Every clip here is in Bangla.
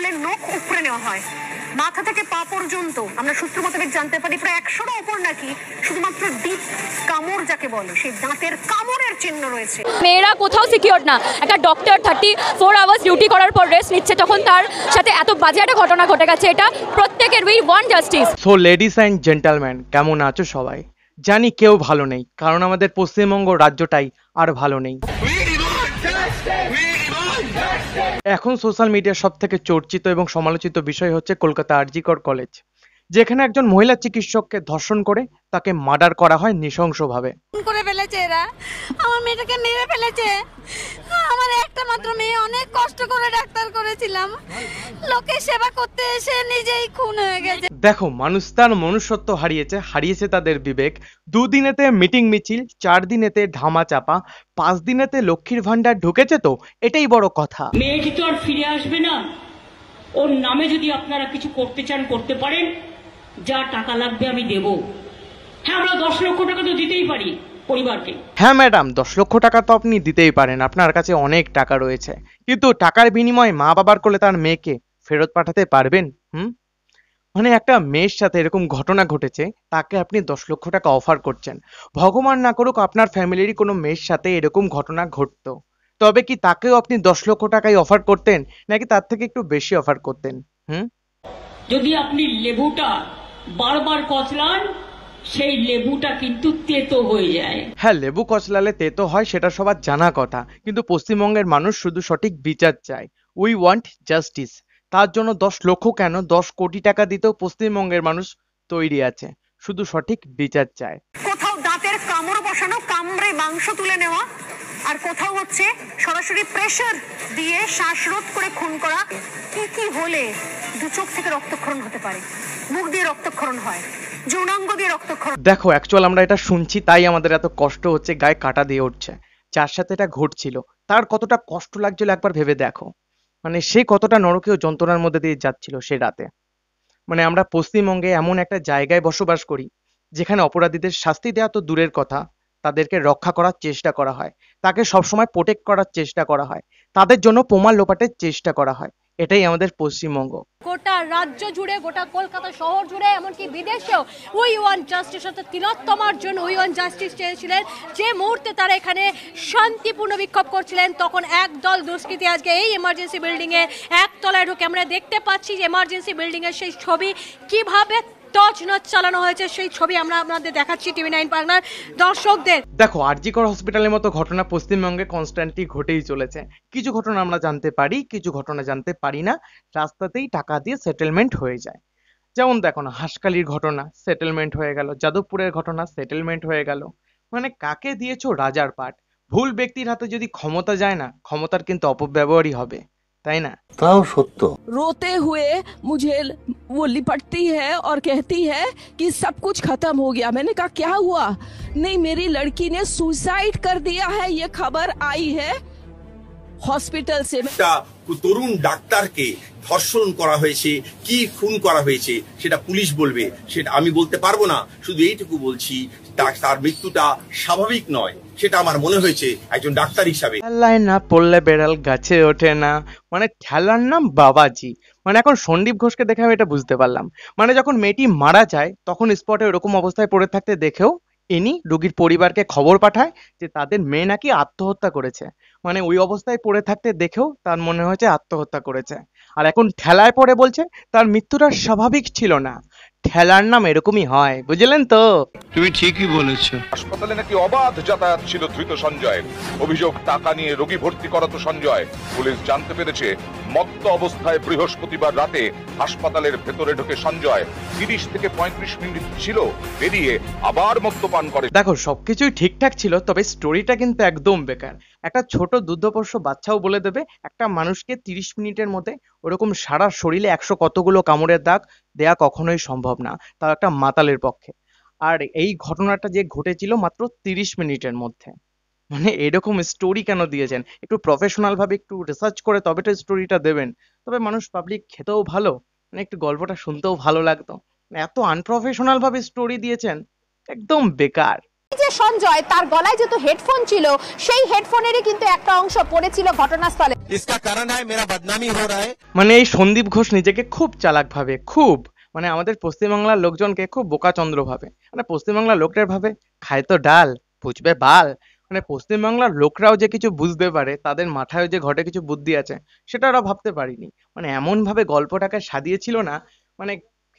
গালের নখ উপড়ে নেওয়া হয়। মাথা থেকে পা পর্যন্ত আমরা সূত্র মোতাবেক জানতে পারি প্রায় 100র উপর নাকি শুধুমাত্র ডিপ কামড় যাকে বলে সেই দাঁতের কামড়ের চিহ্ন রয়েছে। মেয়েরা কোথাও সিকিউর না। একটা ডক্টর 34 আওয়ার্স ডিউটি করার পর রেস্ট নিচ্ছে, তখন তার সাথে এত বাজে একটা ঘটনা ঘটে গেছে। এটা প্রত্যেকের we want justice. So ladies and gentleman, কেমন আছো সবাই? জানি কেউ ভালো নেই, কারণ আমাদের পশ্চিমবঙ্গ রাজ্যটাই আর ভালো নেই। এখন সোশ্যাল মিডিয়ার সব থেকে চর্চিত এবং সমালোচিত বিষয় হচ্ছে কলকাতা আরজি কর কলেজ, যেখানে একজন মহিলা চিকিৎসককে ধর্ষণ করে তাকে মার্ডার করা হয় নৃশংসভাবে। করে ফেলেছে এরা, আমার মেয়েটাকে মেরে ফেলেছে। আমার একটা মাত্র মেয়ে, অনেক কষ্ট করে ডাক্তার করেছিলাম, লোকের সেবা করতে এসে নিজেই খুন হয়ে গেছে। দেখো, মানুষ তার মনুষ্যত্ব হারিয়েছে তাদের বিবেক। 2 দিনেতে মিটিং মিছিল, 4 দিনেতে ধামা চাপা, 5 দিনেতে লক্ষ্মীর ভান্ডার ঢুকেছে, তো এটাই বড় কথা। মেয়েটি তো আর ফিরে আসবে না। ওর নামে যদি আপনারা কিছু করতে চান করতে পারেন, যা টাকা লাগবে আমি দেব। হ্যাঁ, আমরা 10 লক্ষ টাকা তো দিতেই পারি পরিবারকে। হ্যাঁ ম্যাডাম, 10 লক্ষ টাকা তো আপনি দিতেই পারেন, আপনার কাছে অনেক টাকা রয়েছে, কিন্তু টাকার বিনিময়ে মা বাবার কোলে তার মেয়েকে ফেরত পাঠাতে পারবেন? মানে একটা মেয়ের সাথে এরকম ঘটনা ঘটেছে, তাকে আপনি 10 লক্ষ টাকা অফার করছেন। ভগবান না করুক আপনার ফ্যামিলিরই কোনো মেয়ের সাথে এরকম ঘটনা ঘটতো, তবে কি তাকেও আপনি 10 লক্ষ টাকাই অফার করতেন, নাকি তার থেকে একটু বেশি অফার করতেন? যদি আপনি লেবুটা বারবার কচলান, সেই লেবুটা কিন্তু তেতো হয়ে যায়। হ্যাঁ, লেবু কচলালে তেতো হয়, সেটা সবার জানা কথা, কিন্তু পশ্চিমবঙ্গের মানুষ শুধু সঠিক বিচার চায়। We want justice. তার জন্য 10 লক্ষ কেন, 10 কোটি টাকা দিতেও পশ্চিমবঙ্গের মানুষ তৈরি আছে, শুধু সঠিক বিচার চায়। কোথাও দাঁতের কামড় বসানো, কামড়ে মাংস তুলে নেওয়া, আর কোথাও হচ্ছে সরাসরি প্রেসার দিয়ে শ্বাসরোধ করে খুন করা। কি হলে 2 চোখ থেকে রক্তক্ষরণ হতে পারে, মুখ দিয়ে রক্তক্ষরণ হয়, যৌনাঙ্গ দিয়ে রক্তক্ষরণ। দেখো, অ্যাকচুয়াল আমরা এটা শুনছি তাই আমাদের এত কষ্ট হচ্ছে, গায়ে কাটা দিয়ে উঠছে। যার সাথে এটা ঘটছিল তার কতটা কষ্ট লাগছিল একবার ভেবে দেখো। মানে সে কতটা নরকীয় যন্ত্রণার মধ্যে দিয়ে যাচ্ছিল সে রাতে। মানে আমরা পশ্চিমবঙ্গে এমন একটা জায়গায় বসবাস করি যেখানে অপরাধীদের শাস্তি দেওয়া তো দূরের কথা, তাদেরকে রক্ষা করার চেষ্টা করা হয়, তাকে সবসময় প্রোটেক্ট করার চেষ্টা করা হয়, তাদের জন্য প্রমাণ লোপাটের চেষ্টা করা হয়। এটাই আমাদের পশ্চিমবঙ্গ। গোটা রাজ্য জুড়ে, গোটা কলকাতা শহর জুড়ে, এমনকি বিদেশেও উই ওয়ান্ট জাস্টিস, অর্থাৎ তিলোত্তমার জন্য উই ওয়ান্ট জাস্টিস চেয়েছিলেন। যে মুহূর্তে তারা এখানে শান্তিপূর্ণ বিক্ষোভ করছিলেন, তখন একদল দুষ্কৃতী আজকে এই এমার্জেন্সি বিল্ডিংয়ে একতলায় ঢুকে আমরা দেখতে পাচ্ছি যে এমার্জেন্সি বিল্ডিংয়ের সেই ছবি কিভাবে তছনছ চালানো হয়েছে, সেই ছবি আমরা আপনাদের দেখাচ্ছি TV9 বাংলার দর্শকদের। দেখো, আরজি কর হসপিটালের মতো ঘটনা পশ্চিমবঙ্গে কনস্ট্যান্টলি ঘটেই চলেছে। কিছু ঘটনা আমরা জানতে পারি, কিছু ঘটনা জানতে পারি না, রাস্তাতেই টাকা দিয়ে সেটেলমেন্ট হয়ে যায়। যেমন দেখো না, হাঁসখালির ঘটনা সেটেলমেন্ট হয়ে গেল, যাদবপুরের ঘটনা সেটেলমেন্ট হয়ে গেল। মানে কাকে দিয়েছো রাজার পাট। ভুল ব্যক্তির হাতে যদি ক্ষমতা যায় না, ক্ষমতার কিন্তু অপব্যবহারই হবে, তাই না? তাও সত্য। रोते हुए मुझे वो लिपटती है और कहती है कि सब कुछ खत्म हो गया। मैंने कहा क्या हुआ? नहीं, मेरी लड़की ने सुसाइड कर दिया है, ये खबर आई है हॉस्पिटल से। তরুণ ডাক্তারকে ধর্ষণ করা হয়েছে, কি খুন করা হয়েছে সেটা পুলিশ বলবে, সেটা আমি বলতে পারবো না। শুধু এইটুকু বলছি, তার মৃত্যুটা স্বাভাবিক নয়, সেটা আমার মনে হয়েছে একজন ডাক্তার হিসাবে। ঠেলায় না পড়লে বেড়াল গাছে ওঠে না, মানে ঠেলার নাম বাবাজি। মানে এখন সন্দীপ ঘোষকে দেখে আমি এটা বুঝতে পারলাম। মানে যখন মেয়েটি মারা যায় তখন স্পটে ওরকম অবস্থায় পড়ে থাকতে দেখেও ইনি রোগীর পরিবারকে খবর পাঠায় যে তাদের মেয়ে নাকি আত্মহত্যা করেছে। মানে ওই অবস্থায় পড়ে থাকতে দেখেও তার মনে হয়েছে আত্মহত্যা করেছে, আর এখন ঠেলায় পড়ে বলছে তার মৃত্যুটা স্বাভাবিক ছিল না। ঠেলার নাম এরকমই হয়, বুঝলেন তো? তুমি ঠিকই বলেছো। হাসপাতালে নাকি অবাধ যাতায়াত ছিল ধৃত সঞ্জয়ের। অভিযোগ, টাকা নিয়ে রোগী ভর্তি করাতো সঞ্জয়। পুলিশ জানতে পেরেছে মত্ত অবস্থায় বৃহস্পতিবার রাতে হাসপাতালের ভেতরে ঢোকে সঞ্জয়। 30 থেকে 35 মিনিট ছিল, বেরিয়ে আবার মদ্যপান করে। দেখো, সবকিছুই ঠিকঠাক ছিল, তবে স্টোরিটা কিন্তু একদম বেকার। একটা ছোট দুগ্ধপোষ্য বাচ্চাও বলে দেবে একটা মানুষকে 30 মিনিটের মধ্যে ওরকম সারা শরীরে 100 কতগুলো কামড়ের দাগ দেয়া কখনোই সম্ভব না, তাও একটা মাতালের পক্ষে। আর এই ঘটনাটা যে ঘটেছিল মাত্র 30 মিনিটের মধ্যে। মানে এরকম স্টোরি কেন দিয়েছেন? একটু প্রফেশনাল ভাবে একটু রিসার্চ করে তবে তো স্টোরিটা দেবেন, তবে মানুষ পাবলিক খেতেও ভালো, মানে একটু গল্পটা শুনতেও ভালো লাগতো। এত আনপ্রফেশনাল ভাবে স্টোরি দিয়েছেন, একদম বেকার। যে সঞ্জয়, তার গলায় যেহেতু হেডফোন ছিল, সেই হেডফোনেরই কিন্তু একটা অংশ পড়েছিল ঘটনাস্থলে। মানে এই সন্দীপ ঘোষ নিজেকে খুব চালাক ভাবে, খুব মানে আমাদের পশ্চিমবাংলার লোকজনকে খুব বোকাচন্দ্র ভাবে। মানে পশ্চিমবাংলার লোকটার ভাবে খায় তো ডাল, বুঝবে বাল। মানে পশ্চিমবাংলার লোকরাও যে কিছু বুঝতে পারে, তাদের মাথায় যে ঘটে কিছু বুদ্ধি আছে, সেটা ওরা ভাবতে পারিনি। মানে এমন ভাবে গল্পটাকে সাজিয়েছিল না, মানে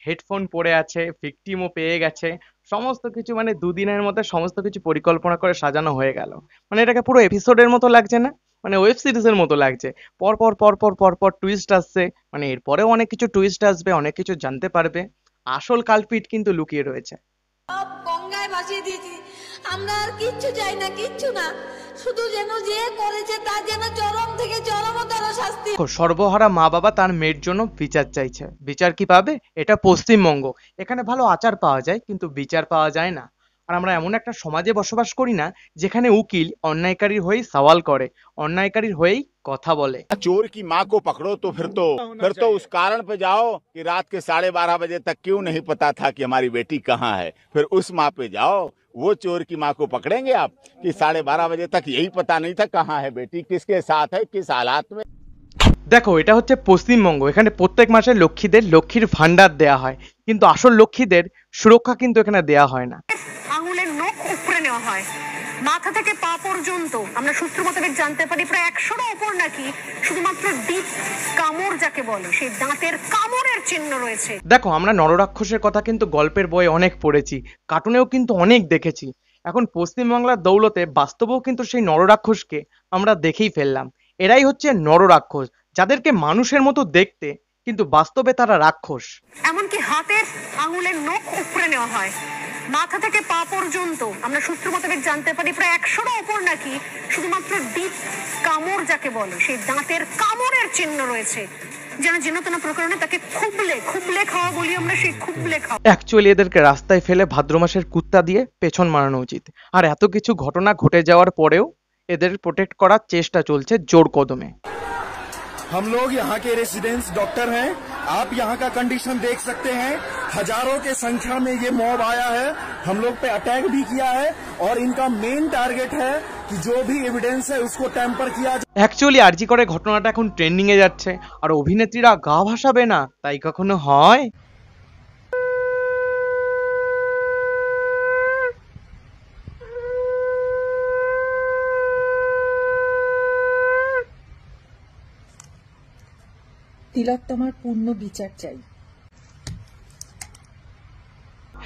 হেডফোন পড়ে আছে, ভিকটিমও পেয়ে গেছে, সমস্ত কিছু মানে দুদিনের মধ্যে সমস্ত কিছু পরিকল্পনা করে সাজানো হয়ে গেল। মানে এটাকে পুরো এপিসোডের মতো লাগছে না, মানে ওয়েব সিরিজের মতো লাগছে। পরপর পরপর পরপর টুইস্ট আসছে, মানে এরপরেও অনেক কিছু টুইস্ট আসবে, অনেক কিছু জানতে পারবে। আসল কালপিট কিন্তু লুকিয়ে রয়েছে। সব গঙ্গায় ভাসিয়ে দিয়েছি, আমরা আর কিচ্ছু চাই না, কিচ্ছু না, শুধু যেন যে করেছে তার যেন চরম থেকে চরমতর শাস্তি। সর্বহারা মা বাবা তার মেয়ের জন্য বিচার চাইছে। বিচার কি পাবে? এটা পশ্চিমবঙ্গ, এখানে ভালো আচার পাওয়া যায় কিন্তু বিচার পাওয়া যায় না। আর আমরা এমন একটা সমাজে বসবাস করি না যেখানে উকিল অন্যায়কারীর হয়েই সওয়াল করে, অন্যায়কারীর হয়েই কথা বলে। चोर की माँ को पकड़ो तो फिर तो उस कारण पे जाओ कि रात के 12:30 बजे तक क्यों नहीं पता था कि हमारी बेटी कहाँ है। फिर उस माँ पे जाओ, वो चोर की माँ को पकड़ेंगे आप कि 12:30 बजे तक यही पता नहीं था कहाँ है बेटी, किसके साथ है, किस हालात में। দেখো, এটা হচ্ছে পশ্চিমবঙ্গ, এখানে প্রত্যেক মাসে লক্ষ্মীদের লক্ষ্মীর ভান্ডার দেয়া হয়, কিন্তু আসল লক্ষ্মীদের সুরক্ষা কিন্তু এখানে দেয়া হয় না। আঙুলের নখ উপড়ে নেওয়া হয়, মাথা থেকে পা পর্যন্ত আমরা সূত্র মোতাবেক জানতে পারি প্রায় 100-এরও উপর নাকি শুধুমাত্র ডিপ কামড় যাকে বলে, সেই দাঁতের কামড়ের চিহ্ন রয়েছে। দেখো, আমরা নররাক্ষসের কথা কিন্তু গল্পের বই অনেক পড়েছি, কার্টুনেও কিন্তু অনেক দেখেছি। এখন পশ্চিমবাংলার দৌলতে বাস্তবেও কিন্তু সেই নররাক্ষসকে আমরা দেখেই ফেললাম। এরাই হচ্ছে নররাক্ষস, যাদেরকে মানুষের মতো দেখতে কিন্তু বাস্তবে তারা রাক্ষস। এমনকি হাতের আঙুলের নখ উপড়ে নেওয়া হয়, মাথা থেকে পা পর্যন্ত আমরা সূত্র মোতাবেক জানতে পারি প্রায় 100-এরও উপর নাকি শুধুমাত্র ডিপ কামড় যাকে বলে, সেই দাঁতের কামড়ের চিহ্ন রয়েছে। যেন যেনতেন প্রকরণে তাকে খুবলে খাওয়া বলি আমরা, সেই খুবলে খাওয়া। অ্যাকচুয়ালি এদেরকে রাস্তায় ফেলে ভাদ্র মাসের কুত্তা দিয়ে পেছন মারানো উচিত। আর এত কিছু ঘটনা ঘটে যাওয়ার পরেও এদের প্রোটেক্ট করার চেষ্টা চলছে জোর কদমে। हम लोग यहाँ के रेसिडेंट्स डॉक्टर हैं, आप यहाँ का कंडीशन देख सकते हैं। हजारों के संख्या में ये मॉब आया है, हम लोग पे अटैक भी किया है और इनका मेन टारगेट है कि जो भी एविडेंस है उसको टेम्पर किया जाए। অ্যাকচুয়ালি আরজি করে ঘটনাটা এখন ট্রেন্ডিং এ যাচ্ছে, আর অভিনেত্রীরা গা ভাসাবে না তাই কখনো হয়? তিলোত্তমার পূর্ণ বিচার চাই।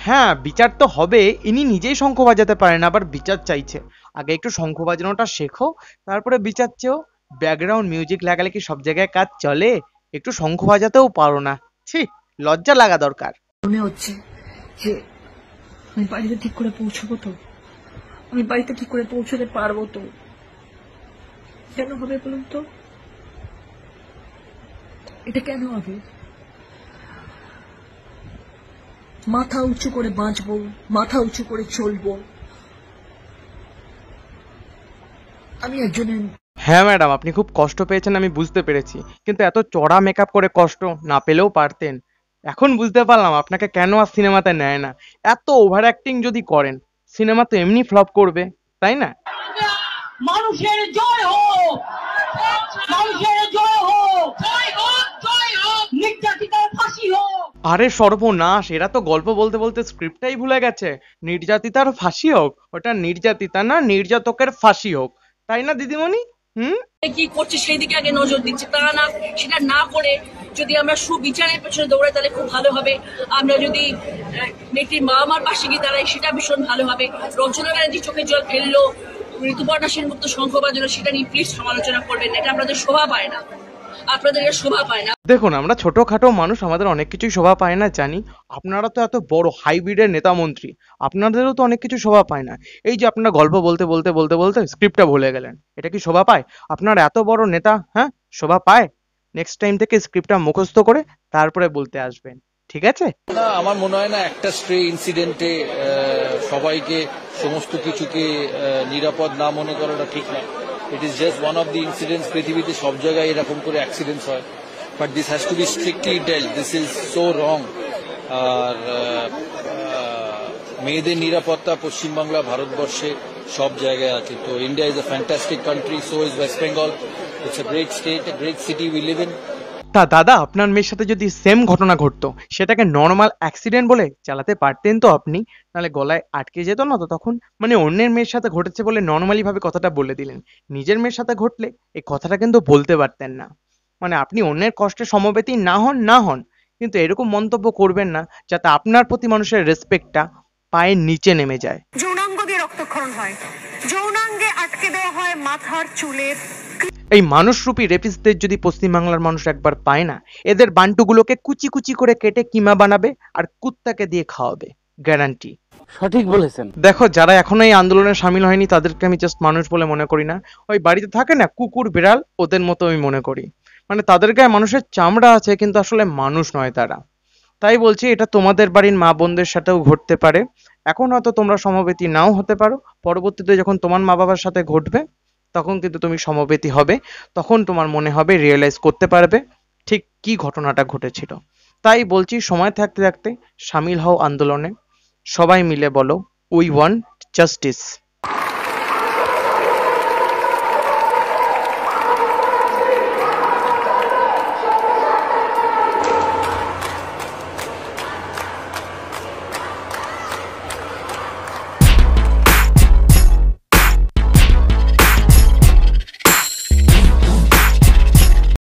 হ্যাঁ, বিচার তো হবে। ইনি নিজেই শঙ্খ বাজাতে পারেন, আবার বিচার চাইছে। আগে একটু শঙ্খ বাজানোটা শেখো, তারপরে বিচার চেও। ব্যাকগ্রাউন্ড মিউজিক লাগালে কি সব জায়গায় কাজ চলে? একটু শঙ্খ বাজাতেও পারো না, ছি, লজ্জা লাগা দরকার। মনে হচ্ছে যে আমি বাড়িতে ঠিক করে পৌঁছবো তো, আমি বাড়িতে ঠিক করে পৌঁছতে পারবো তো। কেন হবে বলুন তো, এটা কেন হবে? মাথা উঁচু করে বাঁচবো, মাথা উঁচু করে চলবো। আমি একজনের। হ্যাঁ ম্যাডাম, আপনি খুব কষ্ট পেয়েছেন আমি বুঝতে পেরেছি, কিন্তু এত চড়া মেকআপ করে কষ্ট না পেলেও পারতেন। এখন বুঝতে পারলাম আপনাকে কেন আর সিনেমাতে নেয় না। এত ওভার অ্যাক্টিং যদি করেন, সিনেমা তো এমনি ফ্লপ করবে, তাই না? মানুষের জয় হোক, মানুষের জয় হোক, নির্যাতিতার ফাঁসি হোক। আরে সর্বনাশ, এরা তো গল্প বলতে বলতে স্ক্রিপ্টটাই ভুলে গেছে। নির্যাতিতার ফাঁসি হোক, ওটা নির্যাতিতা না, নির্যাতকের ফাঁসি হোক, তাই না দিদিমণি? কি করছে সেই দিকে আগে নজর দিচ্ছে, তা না সেটা না করে যদি আমরা সুবিচারের পেছনে দৌড়াই তাহলে খুব ভালো হবে। আমরা যদি মেয়েটির মা আমার পাশে গিয়ে দাঁড়াই সেটা ভীষণ ভালো হবে। রঞ্জনা ব্যানার্জি চোখে জল ফেললো, ঋতুপর্ণা সেনগুপ্ত শঙ্খ বাজানো, সেটা নিয়ে প্লিজ সমালোচনা করবেন, এটা আপনাদের শোভা পায় না, আপনাদের শোভা পায় না। দেখুন, আমরা ছোটখাটো মানুষ, আমাদের অনেক কিছুই শোভা পায় না জানি। আপনারা তো এত বড় হাইব্রিডের নেতা মন্ত্রী, আপনাদেরও তো অনেক কিছু শোভা পায় না। এই যে আপনারা গল্প বলতে বলতে বলতে বলতে স্ক্রিপ্টটা ভুলে গেলেন, এটা কি শোভা পায়? আপনারা এত বড় নেতা, হ্যাঁ শোভা পায়? নেক্সট টাইম থেকে স্ক্রিপ্টটা মুখস্থ করে তারপরে বলতে আসবেন, ঠিক আছে? না, আমার মনে হয় না একটা স্ট্রে ইনসিডেন্টে সবাইকে সমস্ত কিছুকে নিরাপদ না মনে করাটা ঠিক না। It is just one of the incidents. পৃথিবীতে সব জায়গায় এরকম করে অ্যাক্সিডেন্টস হয়, but this has to be strictly dealt. This is so wrong. আর মেয়েদের নিরাপত্তা পশ্চিমবাংলা ভারতবর্ষে সব জায়গায় আছে। তো India is a fantastic country, so is West Bengal. It's a great state, a great city we live in. তা দাদা, আপনার মেয়ের সাথে যদি সেম ঘটনা ঘটতো, সেটাকে নর্মাল অ্যাক্সিডেন্ট বলে চালাতে পারতেন তো আপনি? নাহলে গলায় আটকে যেত না তো তখন? মানে অন্যের মেয়ের সাথে ঘটেছে বলে নর্মালি ভাবে কথাটা বলে দিলেন, নিজের মেয়ের সাথে ঘটলে এই কথাটা কিন্তু বলতে পারতেন না। মানে আপনি অন্যের কষ্টে সমবেতী না হন, কিন্তু এরকম মন্তব্য করবেন না যাতে আপনার প্রতি মানুষের রেসপেক্টটা পায়ের নিচে নেমে যায়। যৌনাঙ্গ দিয়ে রক্তক্ষরণ হয়, যৌনাঙ্গে আটকে দেওয়া হয় মাথার চুলের। এই মানুষরূপী রেপিস্টদের যদি পশ্চিমবাংলার মানুষ একবার পায় না, এদের বান্টুগুলোকে কুচি কুচি করে কেটে কিমা বানাবে আর কুত্তাকে দিয়ে খাওয়াবে, গ্যারান্টি। সঠিক বলেছেন। দেখো, যারা এখনো এই আন্দোলনে সামিল হয়নি তাদেরকে আমি জাস্ট মানুষ বলে মনে করি না। ওই বাড়িতে থাকে না কুকুর বিড়াল, ওদের মতো আমি মনে করি। মানে তাদের গায়ে মানুষের চামড়া আছে কিন্তু আসলে মানুষ নয় তারা। তাই বলছি, এটা তোমাদের বাড়ির মা বোনদের সাথেও ঘটতে পারে। এখন হয়তো তোমরা সমবেতী নাও হতে পারো, পরবর্তীতে যখন তোমার মা বাবার সাথে ঘটবে তখন কিন্তু তুমি সমবেতী হবে, তখন তোমার মনে হবে, রিয়েলাইজ করতে পারবে ঠিক কি ঘটনাটা ঘটেছিল। তাই বলছি, সময় থাকতে থাকতে সামিল হও আন্দোলনে, সবাই মিলে বলো উই ওয়ান্ট জাস্টিস।